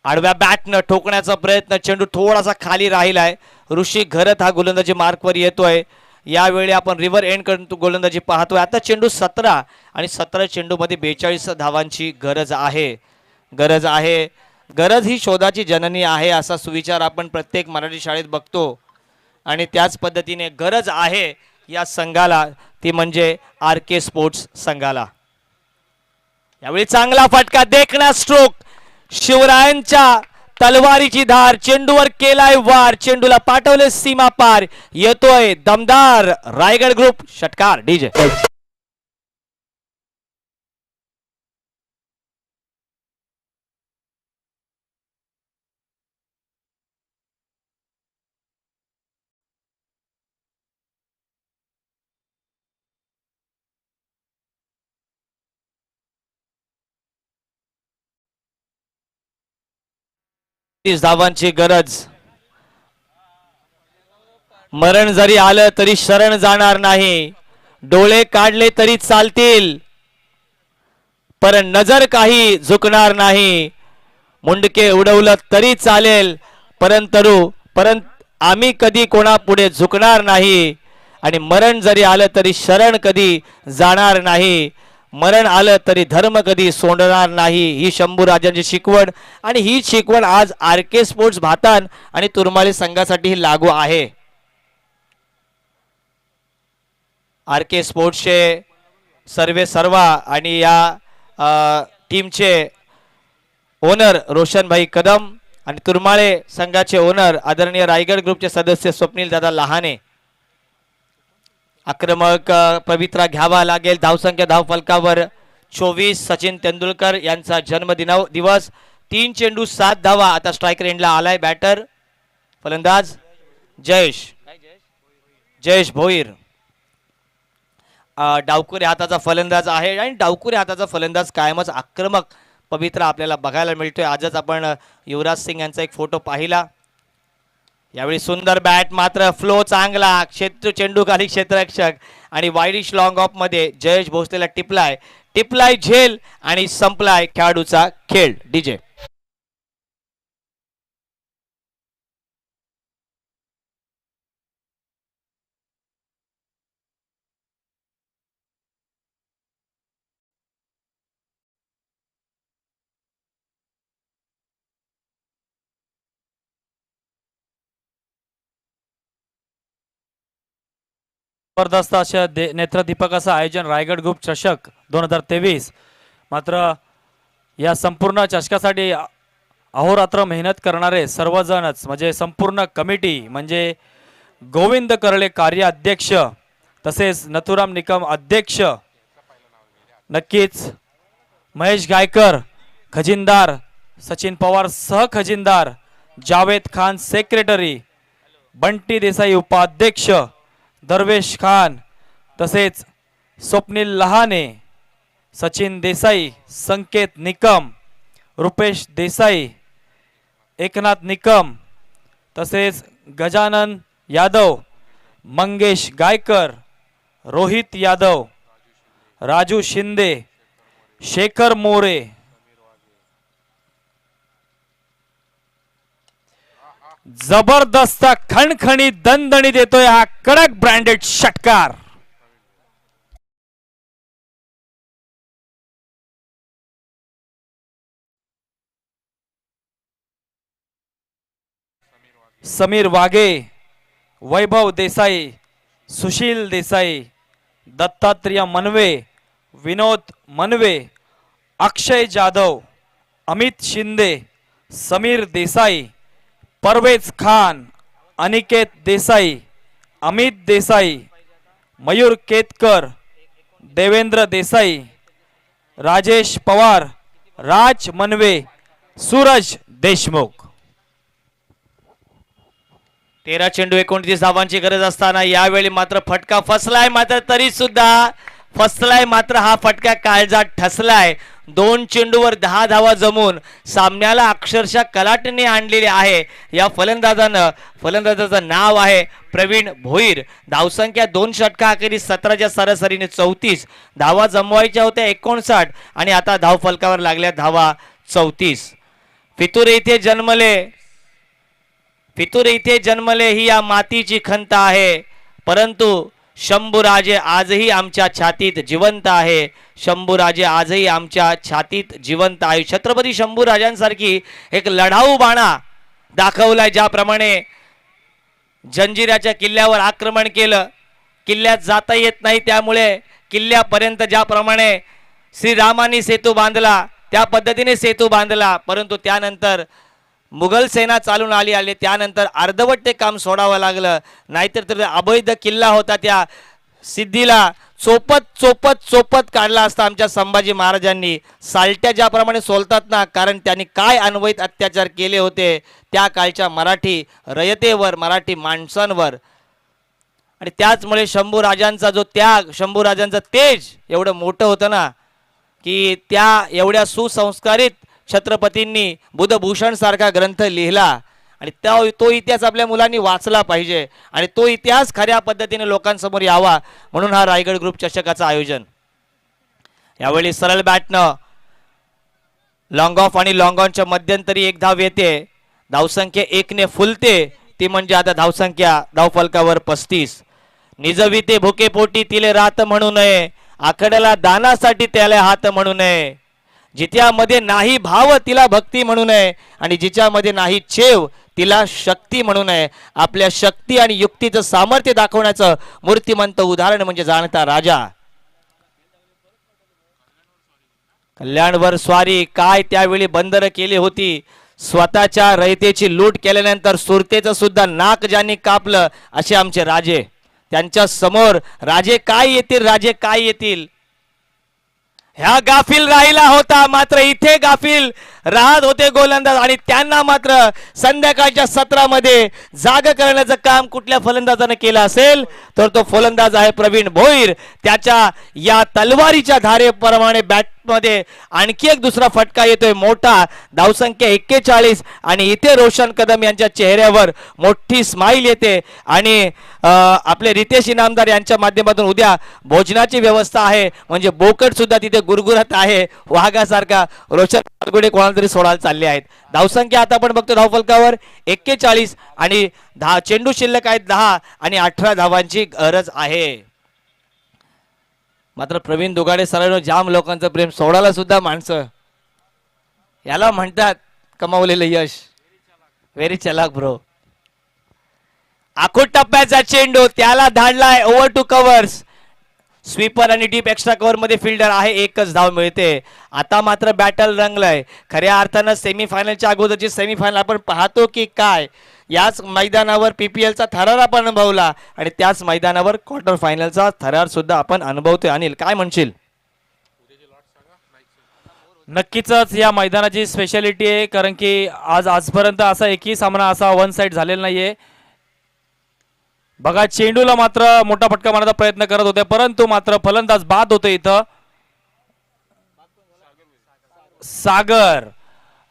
आडव्या बॅटनं ठोकण्याचा प्रयत्न, चेंडू थोडासा खाली राहिलाय। ऋषी घरत हा गोलंदाजी मार्कवर येतोय, यावेळी आपण रिव्हर एंड गोलंदाजी पाहतोय. आता चेंडू 17 आणि 17 चेंडूमध्ये 42 धावांची गरज आहे. गरज ही शोधाची जननी आहे असा सुविचार आपण प्रत्येक मराठी शाळेत बघतो आणि त्याच पद्धतीने गरज आहे या संघाला, ती म्हणजे आर के स्पोर्ट्स संघाला. यावेळी चांगला फटका, देखणा स्ट्रोक, शिवरायांच्या तलवारीची धार, चेंडूवर केलाय वार, चेंडूला पाठवले सीमा पार, येतोय दमदार रायगड ग्रुप षटकार. डीजे धावांची गरज. मरण जरी आलं तरी शरण जाणार नाही, डोळे काढले तरी चालतील पर नजर काही झुकणार नाही, मुंडके उडवलं तरी चालेल परंतु आम्ही कधी कोणापुढे झुकणार नाही, आणि मरण जरी आलं तरी शरण कधी जाणार नाही, मरण आलं तरी धर्म कधी सोडणार नाही, ही शंभूराजांची शिकवण. आणि ही शिकवण आज आर के स्पोर्ट्स भातान आणि तुरमाळे संघासाठी लागू आहे. आर के स्पोर्ट्सचे सर्वा आणि या टीमचे ओनर रोशनभाई कदम आणि तुरमाळे संघाचे ओनर आदरणीय रायगड ग्रुपचे सदस्य स्वप्नील दादा लहाने. आक्रमक पवित्रा घ्यावा लागेल. धावसंख्या धाव फलकावर 24. सचिन तेंडुलकर यांचा जन्मदिवस. 3 चेंडू 7 धावा. आता स्ट्रायकर एंडला आलाय बॅटर फलंदाज जयेश भोईर. डावकुरे हाताचा फलंदाज आहे आणि डावकुरे हाताचा फलंदाज कायमच आक्रमक पवित्रा आपल्याला बघायला मिळतोय. आजच आपण युवराज सिंग यांचा एक फोटो पाहिला. यावेळी सुंदर बॅट, मात्र फ्लो चांगला, चेंडू खाली क्षेत्ररक्षक आणि वाईडिश लॉंग ऑफ मध्ये जयेश भोसलेला टिपलाय झेल आणि संपलाय खेळाडूचा खेळ. डीजे जबरदस्त अशा नेत्रदीपक असं आयोजन रायगड ग्रुप चषक 2023. मात्र या संपूर्ण चषकासाठी अहोरात्र मेहनत करणारे सर्वजणच म्हणजे संपूर्ण कमिटी म्हणजे गोविंद करळे कार्य अध्यक्ष तसेच नथुराम निकम अध्यक्ष, नक्कीच महेश गायकर खजिनदार, सचिन पवार सह खजिनदार, जावेद खान सेक्रेटरी, बंटी देसाई उपाध्यक्ष, दरवेश खान तसेच स्वप्नील लहाने, सचिन देसाई, संकेत निकम, रुपेश देसाई, एकनाथ निकम तसेच गजानन यादव, मंगेश गायकर, रोहित यादव, राजू शिंदे, शेखर मोरे, जबरदस्त खणखणी दणदणी देतोय हा कडक ब्रँडेड षटकार. समीर वाघे, वैभव देसाई, सुशील देसाई, दत्तात्रेय मनवे, विनोद मनवे, अक्षय जाधव, अमित शिंदे, समीर देसाई, परवेज खान, अनिकेत देसाई, अमित देसाई, मयूर केतकर, देवेंद्र देसाई, राजेश पवार, राज मनवे, सूरज देशमुख. 13 चेंडू 29 धावांची गरज असताना यावेळी मात्र फटका फसलाय, मात्र तरी सुद्धा फसलाय, मात्र हा फटका काळजात ठसलाय. 2 चेंडूवर 10 धावा जमून सामन्याला अक्षरशः कलाटणी आणलेली आहे. या फलंदाजाचं नाव आहे प्रवीण भोईर. धावसंख्या 2 षटका अखेरीस 17च्या सरासरीने 34 धावा जमवायच्या होत्या 59 आणि आता धाव फलकावर लागल्या धावा 34. फितूर इथे जन्मले ही या मातीची खंत आहे, परंतु शंभूराजे आजही आमच्या छातीत जिवंत आहे. शंभूराजे आजही आमच्या छातीत जिवंत आहे. छत्रपती शंभूराजांसारखी एक लढाऊ बाणा दाखवलाय. ज्याप्रमाणे जंजिऱ्याच्या किल्ल्यावर आक्रमण केलं, किल्ल्यात जाता येत नाही, त्यामुळे किल्ल्यापर्यंत ज्याप्रमाणे श्रीरामांनी सेतू बांधला त्या पद्धतीने सेतू बांधला, परंतु त्यानंतर मुघल सेना चालून आली त्यानंतर अर्धवट ते काम सोडावं लागलं. नाहीतर तर अवैध किल्ला होता, त्या सिद्धीला चोपत काढला असता आमच्या संभाजी महाराजांनी. सालट्या ज्याप्रमाणे सोलतात ना, कारण त्यांनी काय अनवैध अत्याचार केले होते त्या काळच्या मराठी रयतेवर, मराठी माणसांवर. आणि त्याचमुळे शंभूराजांचा जो त्याग, शंभूराजांचं तेज एवढं मोठं होतं ना, की त्या एवढ्या सुसंस्कारित छत्रपतींनी बुधभूषण सारखा ग्रंथ लिहिला. आणि तो इतिहास आपल्या मुलांनी वाचला पाहिजे आणि तो इतिहास खऱ्या पद्धतीने लोकांसमोर यावा, म्हणून हा रायगड ग्रुप चषकाचं आयोजन. यावेळी सरळ बॅटनं लॉंग ऑफ आणि लॉंग ऑनच्या मध्यंतरी एक धाव येते. धावसंख्या 1 ने फुलते, ती म्हणजे आता धावसंख्या धावफलकावर 35. निजविते भुके पोटी तिले रात म्हणू नये, आखड्याला दानासाठी त्याला हात म्हणू नये. जिच्यामध्ये नाही भाव तिला भक्ती म्हणू नये, आणि जिच्यामध्ये नाही छेव तिला शक्ती म्हणू नये. आपल्या शक्ती आणि युक्तीचं सामर्थ्य दाखवण्याचं मूर्तिमंत उदाहरण म्हणजे जाणता राजा. कल्याणवर स्वारी काय त्यावेळी बंदर केली होती. स्वतःच्या रयतेची लूट केल्यानंतर सुरतेचं सुद्धा नाक ज्यांनी कापलं असे आमचे राजे. त्यांच्या समोर राजे काय येतील. ह्या गाफील राहिला होता, मात्र इथे गाफील राहत होते गोलंदाज, आणि त्यांना मात्र संध्याकाळच्या सत्रामध्ये जाग करण्याचं काम कुठल्या फलंदाजाने केलं असेल तर तो फलंदाज आहे प्रवीण भोईर. त्याच्या या तलवारीच्या धारेप्रमाणे बॅटमध्ये आणखी एक दुसरा फटका येतोय मोठा. धावसंख्या 41 आणि इथे रोशन कदम यांच्या चेहऱ्यावर मोठी स्माईल येते. आणि आपले रितेश इनामदार यांच्या माध्यमातून उद्या भोजनाची व्यवस्था आहे, म्हणजे बोकड सुद्धा तिथे गुरगुरत आहे वाघासारखा. रोशन वालगुडे कोणाला तरी सोडायला चालले आहेत. धावसंख्या आता आपण बघतो धावफलकावर 41 आणि चेंडू शिल्लक आहेत 10 आणि 18 धावांची गरज आहे. मात्र प्रवीण दुगाडे सरांनो जाम लोकांचं प्रेम सोडायला सुद्धा माणसं, याला म्हणतात कमावलेलं यश. व्हेरी चलाक ब्रो. आखूड टप्प्याचा चेंडू त्याला धाडलाय ओव्हर टू कव्हर्स. स्वीपर आणि डीप एक्स्ट्रा कव्हर मध्ये फिल्डर आहे, एकच धाव मिळते. आता मात्र बॅटल रंगलंय. खऱ्या अर्थानं सेमीफायनलच्या अगोदरची सेमीफायनल आपण पाहतो की काय. याच मैदानावर पीपीएलचा थरार आपण अनुभवला आणि त्याच मैदानावर क्वार्टर फायनलचा थरार सुद्धा आपण अनुभवतोय. अनिल काय म्हणशील? नक्कीच या मैदानाची स्पेशालिटी आहे, कारण की आजपर्यंत असा एकही सामना असा वन साइड झालेला नाहीये. बघा चेंडूला मात्र मोठा फटका मारण्याचा प्रयत्न करत होते, परंतु मात्र फलंदाज बाद होते इथं सागर.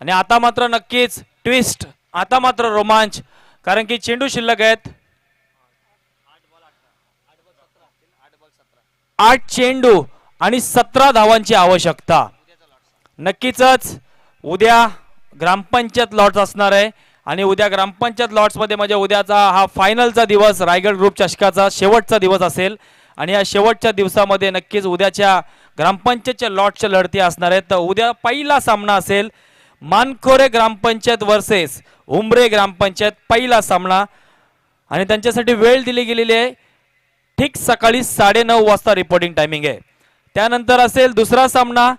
आणि आता मात्र नक्कीच ट्विस्ट, आता मात्र रोमांच, कारण की चेंडू शिल्लक आहेत 8 चेंडू आणि 17 धावांची आवश्यकता. नक्कीच उद्या ग्रामपंचायत लॉट्स असणार आहे आणि उद्या ग्रामपंचायत लॉट्स मध्ये म्हणजे उद्याचा हा फायनलचा दिवस रायगड ग्रुप चषकाचा शेवटचा दिवस असेल. आणि या शेवटच्या दिवसामध्ये नक्कीच उद्याच्या ग्रामपंचायतच्या लॉटच्या लढती असणार आहेत. तर उद्या पहिला सामना असेल मानखोरे ग्रामपंचायत वर्सेस उमरे ग्रामपंचायत, पहिला सामना. आणि त्यांच्यासाठी वेळ दिली गेलेली आहे ठीक सकाळी 9:30 वाजता रिपोर्टिंग टायमिंग आहे. त्यानंतर असेल दुसरा सामना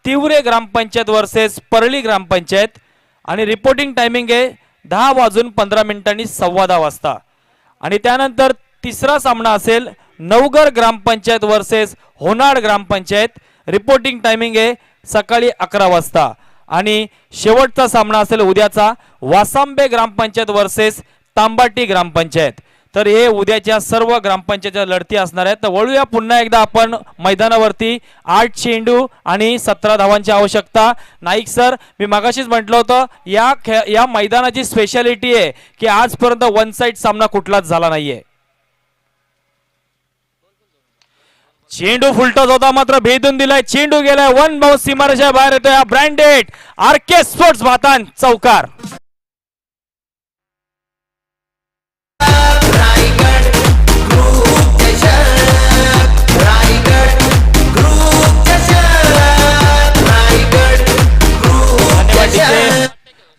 तिवरे ग्रामपंचायत वर्सेस परळी ग्रामपंचायत आणि रिपोर्टिंग टायमिंग आहे 10:15 10:15 वाजता. आणि त्यानंतर तिसरा सामना असेल नवगर ग्रामपंचायत वर्सेस होनाड ग्रामपंचायत, रिपोर्टिंग टायमिंग आहे सकाळी 11 वाजता. आणि शेवटचा सामना असेल उद्याचा वासांबे ग्रामपंचायत वर्सेस तांबाटी ग्रामपंचायत. तर हे उद्याच्या सर्व ग्रामपंचायतच्या लढती असणार आहेत. तर वळूया पुन्हा एकदा आपण मैदानावरती. 8 चेंडू आणि 17 धावांची आवश्यकता. नाईक सर, मी मगाशीच म्हटलं होतं या मैदानाची स्पेशालिटी आहे की आजपर्यंत वन साइड सामना कुठलाच झाला नाहीये. चेंडू फुलटॉस होता मात्र भेदून दिलाय, चेंडू गेलाय वन बाउंस सीमारेषा बाहेर येतोय. हा ब्रँडेड आरके स्पोर्ट्स भातान चौकार. रायगड ग्रुप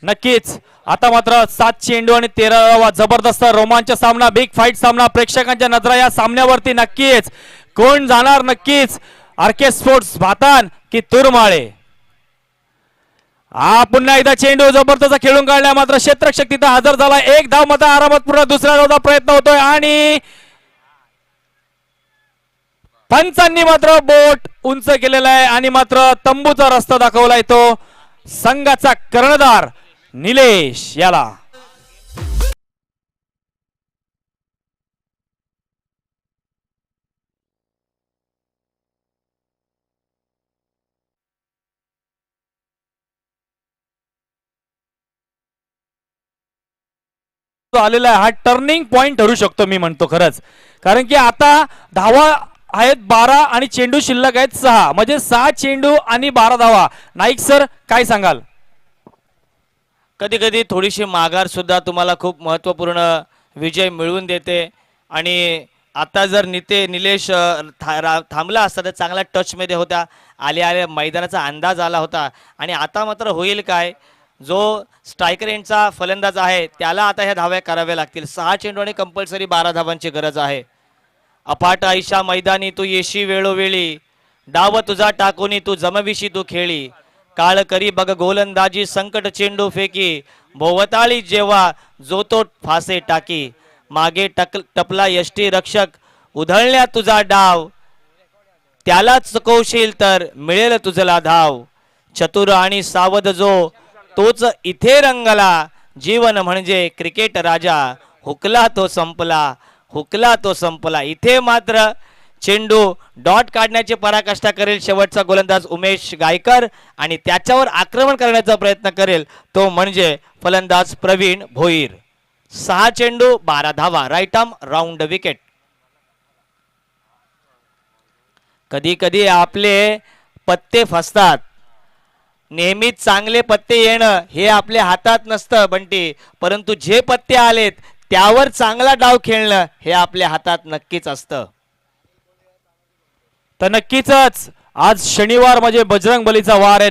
नक्कीच आता मात्र 7 चेंडू आणि 13 धावा. जबरदस्त रोमांच सामना, बिग फाईट सामना. प्रेक्षकांच्या नजरा या सामन्यावरती नक्कीच. कोण जाणार नक्कीच आरके स्पोर्ट्स भातान की तुरमाळे. हा पुन्हा एकदा चेंडू जबरदस्त खेळून काढला, मात्र क्षेत्ररक्षक तिथं हजर झाला. एक धाव मात्र आरामात पूर्ण. दुसऱ्या धावचा प्रयत्न होतोय आणि पंचांनी मात्र बोट उंच केलेला आहे आणि मात्र तंबूचा रस्ता दाखवलाय तो संघाचा कर्णधार निलेश याला. आलेला आहे हा टर्निंग पॉइंट ठरू शकतो मी म्हणतो खरंच. कारण की आता धावा आहेत 12 आणि चेंडू शिल्लक आहेत 6, म्हणजे 6 चेंडू आणि 12 धावा. नाईक सर काय सांगाल? कधी कधी थोडीशी माघार सुद्धा तुम्हाला खूप महत्त्वपूर्ण विजय मिळवून देते. आणि आता जर निलेश थांबला असता तर चांगला टचमध्ये होता. आले मैदानाचा अंदाज आला होता. आणि आता मात्र होईल काय, जो स्ट्रायकर यांचा फलंदाज आहे त्याला आता ह्या धाव्या कराव्या लागतील. 6 चेंडू आणि कंपल्सरी 12 धावांची गरज आहे. अपाट आयशा मैदानी तू येशी वेळोवेळी, डाव तुझा टाकूनी तू जमविशी तू खेळी. काळ करी बघ गोलंदाजी संकट चेंडू फेकी, भोवताळी जेव्हा जो तो फासे टाकी. मागे टपला यष्टी रक्षक उधळल्या तुझा डाव, त्यालाच चुकवशील तर मिळेल तुझला धाव. चतुर आणि सावध जो तोच इथे रंगला, जीवन म्हणजे क्रिकेट राजा, हुकला तो संपला, हुकला तो संपला. इथे मात्र चेंडू डॉट काढण्याची पराकाष्ठा करेल शेवटचा गोलंदाज उमेश गायकर आणि त्याच्यावर आक्रमण करण्याचा प्रयत्न करेल तो म्हणजे फलंदाज प्रवीण भोईर. 6 चेंडू 12 धावा, राईट आर्म राऊंड विकेट. कधी कधी आपले पत्ते फसतात. नेहमीच चांगले पत्ते येणं हे आपल्या हातात नसतं बंटी, परंतु जे पत्ते आलेत त्यावर चांगला डाव खेळणं हे आपल्या हातात नक्कीच असतं. तर नक्कीच आज शनिवार म्हणजे बजरंग बलीचा वार आहे.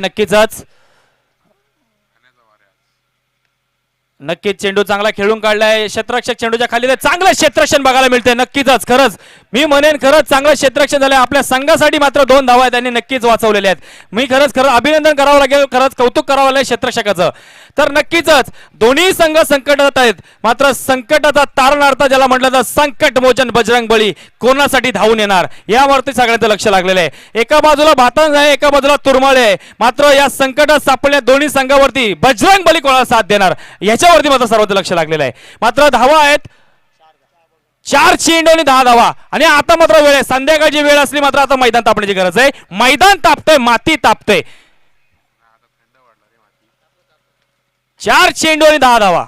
नक्कीच चेंडू चांगला खेळून काढलाय. क्षेत्ररक्षक चेंडूच्या खाली चांगलं क्षेत्ररक्षण बघायला मिळतंय. नक्कीच खरंच मी म्हणेन खरंच चांगलं क्षेत्ररक्षण झालंय. आपल्या संघासाठी मात्र 2 धावा त्यांनी नक्कीच वाचवलेल्या आहेत. मी खरंच अभिनंदन करावं लागेल, खरंच कौतुक करावं लागेल क्षेत्ररक्षकाचं. तर नक्कीच दोन्ही संघ संकटात आहेत, मात्र संकटाचा तारणार्थ ज्याला म्हटलं तर संकट मोचन बजरंग बली कोणासाठी धावून येणार यावरती सगळ्यांचं लक्ष लागलेलं आहे. एका बाजूला भातंग आहे, एका बाजूला तुरमाळे आहे, मात्र या संकटात सापडल्या दोन्ही संघावरती बजरंग बली कोणाला साथ देणार याच्यावरती मात्र सर्वांचं लक्ष लागलेलं आहे. मात्र धावा आहेत 4 चेंडू आणि 10 धावा. आणि आता मात्र वेळ आहे, संध्याकाळची वेळ असली मात्र आता मैदान तापण्याची गरज आहे. मैदान तापतंय, माती तापतंय. 4 चेंडू आणि 10 धावा.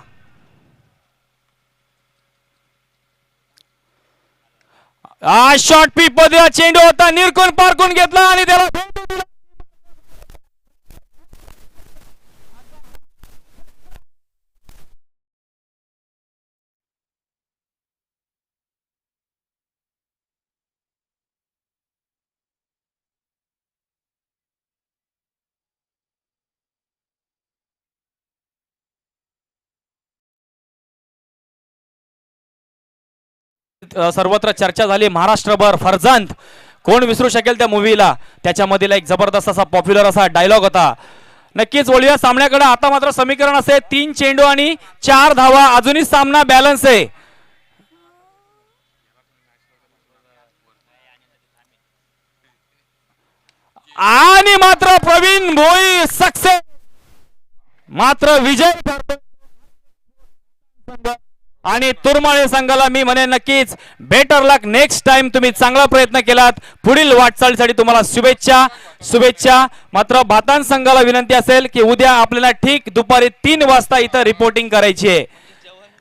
शॉर्ट पीच मध्ये चेंडू होता, निरकून पारकून घेतला आणि त्याला सर्वत्र चर्चा झाली. महाराष्ट्रभर फरजंद कोण विसरू शकेल त्या मूवीला. त्याच्यामधील एक जबरदस्त असा पॉप्युलर असा डायलॉग होता. नक्कीच वळूया सामन्याकडे. आता मात्र समीकरण असे 3 चेंडू आणि 4 धावा. अजूनही सामना बॅलन्स आहे. आणि मात्र प्रवीण भोई सक्सेस, मात्र विजय करतो आणि तुरमाळे संघाला मी म्हणेन नक्कीच बेटर लक. नेक्स्ट टाइम तुम्ही चांगला प्रयत्न केलात, पुढील वाटचालीसाठी तुम्हाला शुभेच्छा. मात्र भातान संघाला विनंती असेल की उद्या आपल्याला ठीक दुपारी 3 वाजता इथं रिपोर्टिंग करायची आहे.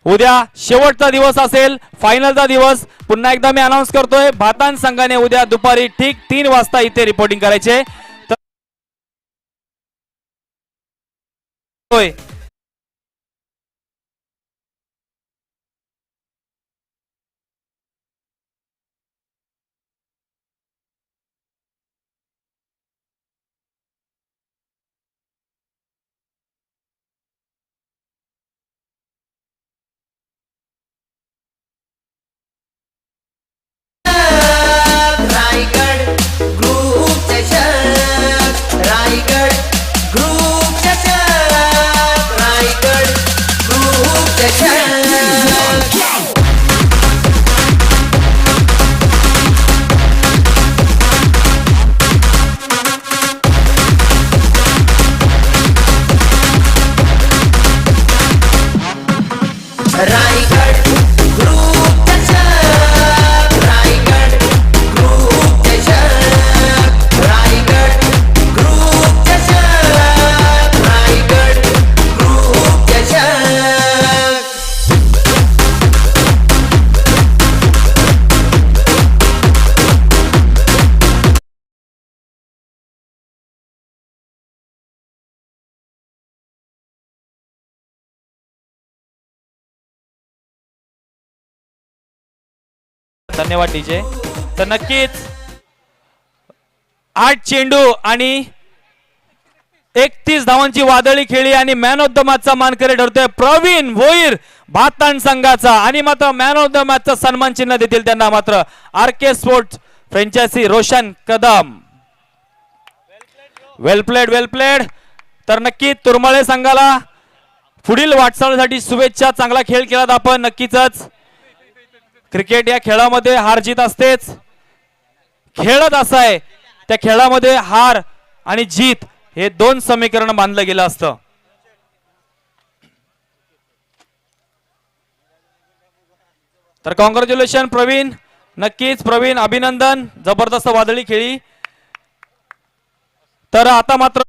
उद्या शेवटचा दिवस असेल, फायनलचा दिवस. पुन्हा एकदा मी अनाउन्स करतोय, भातान संघाने उद्या दुपारी ठीक 3 वाजता इथे रिपोर्टिंग करायचे. ग्रुप चषक रायगड ग्रुप चषक रायगड ग्रुप चषक रायगड ग्रुप चषक रायगड ग्रुप चषक धन्यवाद डीजे. तर नक्कीच 8 चेंडू आणि 31 धावांची वादळी खेळी आणि मॅन ऑफ द मॅचचा मानकरी ठरतोय प्रवीण भोईर भाताण संघाचा. आणि मात्र मॅन ऑफ द मॅचचा सन्मान चिन्ह देतील त्यांना मात्र RK sports franchise Roshan Kadam. Well played well played. तर नक्की तुरमळे संघाला पुढील वाटचालीसाठी शुभेच्छा. चांगला खेळ केलात आपण. नक्कीच क्रिकेट या खेळामध्ये हार जीत असतेच. खेळत असा आहे त्या खेळामध्ये हार आणि जीत हे दोन समीकरण बांधलं गेलं असतं. तर कॉंग्रॅच्युलेशन प्रवीण. नक्कीच प्रवीण अभिनंदन. जबरदस्त वादळी खेळी. तर आता मात्र